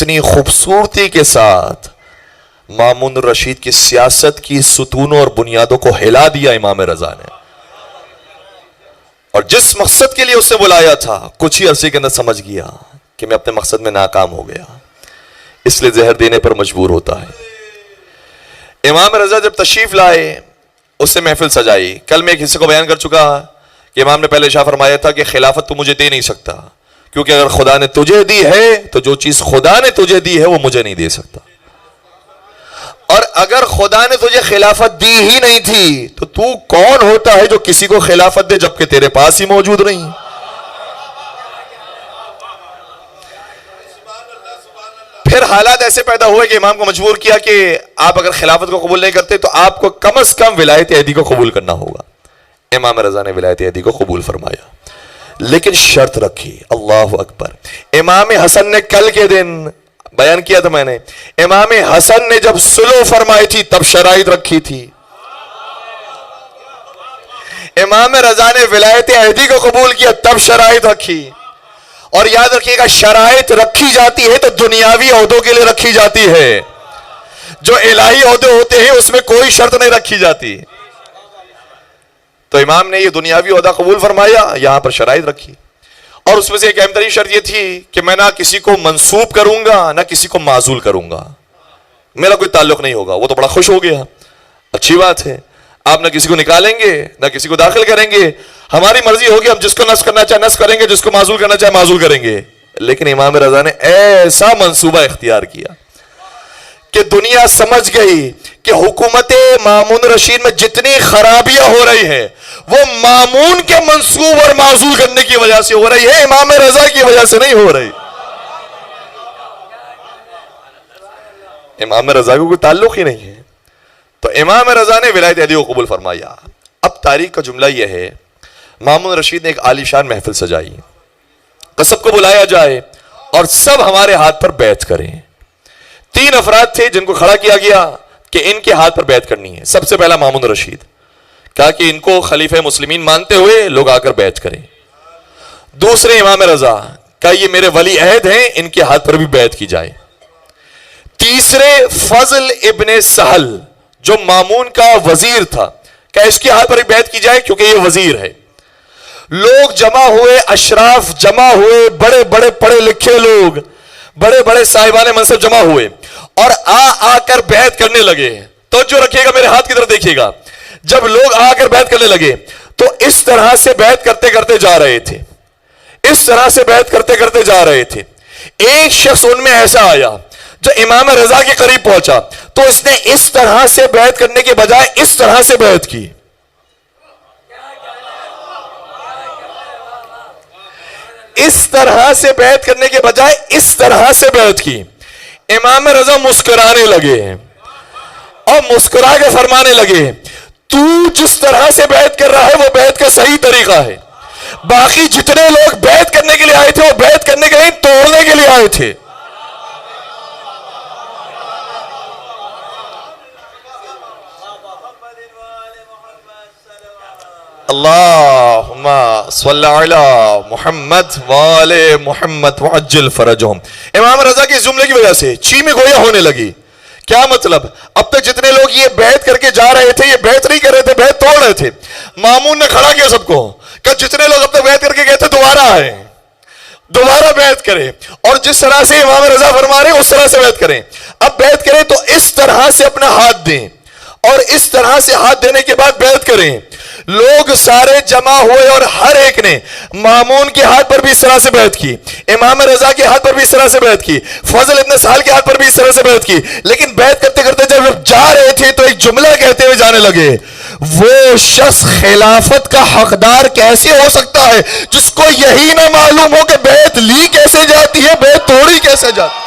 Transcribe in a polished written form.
کتنی خوبصورتی کے ساتھ مامون الرشید کی سیاست کی ستونوں اور بنیادوں کو ہلا دیا امام رضا نے، اور جس مقصد کے لیے اسے بلایا تھا کچھ ہی عرصے کے اندر سمجھ گیا کہ میں اپنے مقصد میں ناکام ہو گیا، اس لیے زہر دینے پر مجبور ہوتا ہے۔ امام رضا جب تشریف لائے، اس سے محفل سجائی۔ کل میں ایک حصے کو بیان کر چکا کہ امام نے پہلے ارشاد فرمایا تھا کہ خلافت تو مجھے دے نہیں سکتا، کیونکہ اگر خدا نے تجھے دی ہے تو جو چیز خدا نے تجھے دی ہے وہ مجھے نہیں دے سکتا، اور اگر خدا نے تجھے خلافت دی ہی نہیں تھی تو تو کون ہوتا ہے جو کسی کو خلافت دے جبکہ تیرے پاس ہی موجود نہیں۔ پھر حالات ایسے پیدا ہوئے کہ امام کو مجبور کیا کہ آپ اگر خلافت کو قبول نہیں کرتے تو آپ کو کم از کم ولایت عہدی کو قبول کرنا ہوگا۔ امام رضا نے ولایت عہدی کو قبول فرمایا، لیکن شرط رکھی۔ اللہ اکبر۔ امام حسن نے کل کے دن بیان کیا تھا میں نے، امام حسن نے جب صلح فرمائی تھی تب شرائط رکھی تھی۔ امام رضا نے ولایت عہدی کو قبول کیا تب شرائط رکھی۔ اور یاد رکھیے گا، شرائط رکھی جاتی ہے تو دنیاوی عہدوں کے لیے رکھی جاتی ہے، جو الہی عہدے ہوتے ہیں اس میں کوئی شرط نہیں رکھی جاتی۔ تو امام نے یہ دنیاوی عہدہ قبول فرمایا، یہاں پر شرائط رکھی، اور اس میں سے ایک اہم ترین شرط یہ تھی کہ میں نہ کسی کو منسوب کروں گا نہ کسی کو معزول کروں گا، میرا کوئی تعلق نہیں ہوگا۔ وہ تو بڑا خوش ہو گیا، اچھی بات ہے، آپ نہ کسی کو نکالیں گے نہ کسی کو داخل کریں گے، ہماری مرضی ہوگی، ہم جس کو نصب کرنا چاہے نصب کریں گے، جس کو معزول کرنا چاہے معزول کریں گے۔ لیکن امام رضا نے ایسا منصوبہ اختیار کیا کہ دنیا سمجھ گئی کہ حکومت مامون رشید میں جتنی خرابیاں ہو رہی ہیں وہ مامون کے منصوب اور معزول کرنے کی وجہ سے ہو رہی ہے، امام رضا کی وجہ سے نہیں ہو رہی۔ امام رضا کو کوئی تعلق ہی نہیں ہے۔ تو امام رضا نے ولایت عہدی کو قبول فرمایا۔ اب تاریخ کا جملہ یہ ہے، مامون رشید نے ایک عالی شان محفل سجائی کہ سب کو بلایا جائے اور سب ہمارے ہاتھ پر بیعت کریں۔ 3 افراد تھے جن کو کھڑا کیا گیا کہ ان کے ہاتھ پر بیعت کرنی ہے۔ سب سے پہلا مامون رشید، کہا کہ ان کو خلیفہ مسلمین مانتے ہوئے لوگ آ کر بیعت کریں۔ دوسرے امام رضا، کہا یہ میرے ولی عہد ہیں، ان کے ہاتھ پر بھی بیعت کی جائے۔ تیسرے فضل ابن سہل جو مامون کا وزیر تھا، کہ اس کے ہاتھ پر بیعت کی جائے کیونکہ یہ وزیر ہے۔ لوگ جمع ہوئے، اشراف جمع ہوئے، بڑے بڑے پڑھے لکھے لوگ، بڑے بڑے صاحبان منصب جمع ہوئے اور آ کر بیعت کرنے لگے۔ توجہ رکھیے گا، میرے ہاتھ کی طرف دیکھیے گا۔ جب لوگ آ کر بیعت کرنے لگے تو اس طرح سے بیعت کرتے کرتے جا رہے تھے، اس طرح سے بیعت کرتے کرتے جا رہے تھے۔ ایک شخص ان میں ایسا آیا جو امام رضا کے قریب پہنچا تو اس نے اس طرح سے بیعت کرنے کے بجائے اس طرح سے بیعت کی۔ اس طرح سے بیعت کرنے کے بجائے اس طرح سے بیعت کی۔ امام رضا مسکرانے لگے اور مسکرا کے فرمانے لگے، تو جس طرح سے بیعت کر رہا ہے وہ بیعت کا صحیح طریقہ ہے، باقی جتنے لوگ بیعت کرنے کے لیے آئے تھے وہ بیعت کرنے کے لیے توڑنے کے لیے آئے تھے۔ اللہم صلی علی محمد وآل محمد وعجل فرجہم۔ امام رضا کے اس جملے کی وجہ سے چیمیں گویا ہونے لگی۔ کیا مطلب؟ اب تک جتنے لوگ یہ بیعت کر کے جا رہے تھے یہ بیعت نہیں کر رہے تھے، بیعت توڑ رہے تھے۔ مامون نے کھڑا کیا سب کو کہ جتنے لوگ اب تک بیعت کر کے گئے تھے دوبارہ آئے، دوبارہ بیعت کریں، اور جس طرح سے امام رضا فرما رہے ہیں اس طرح سے بیعت کریں۔ اب بیعت کریں تو اس طرح سے اپنا ہاتھ دیں اور اس طرح سے ہاتھ دینے کے بعد بیعت کریں۔ لوگ سارے جمع ہوئے اور ہر ایک نے مامون کے ہاتھ پر بھی اس طرح سے بیعت کی، امام رضا کے ہاتھ پر بھی اس طرح سے بیعت کی، فضل ابن سہل کے ہاتھ پر بھی اس طرح سے بیعت کی۔ لیکن بیعت کرتے کرتے جب جا رہے تھے تو ایک جملہ کہتے ہوئے جانے لگے، وہ شخص خلافت کا حقدار کیسے ہو سکتا ہے جس کو یہی نہ معلوم ہو کہ بیعت لی کیسے جاتی ہے، بیعت توڑی کیسے جاتی ہے۔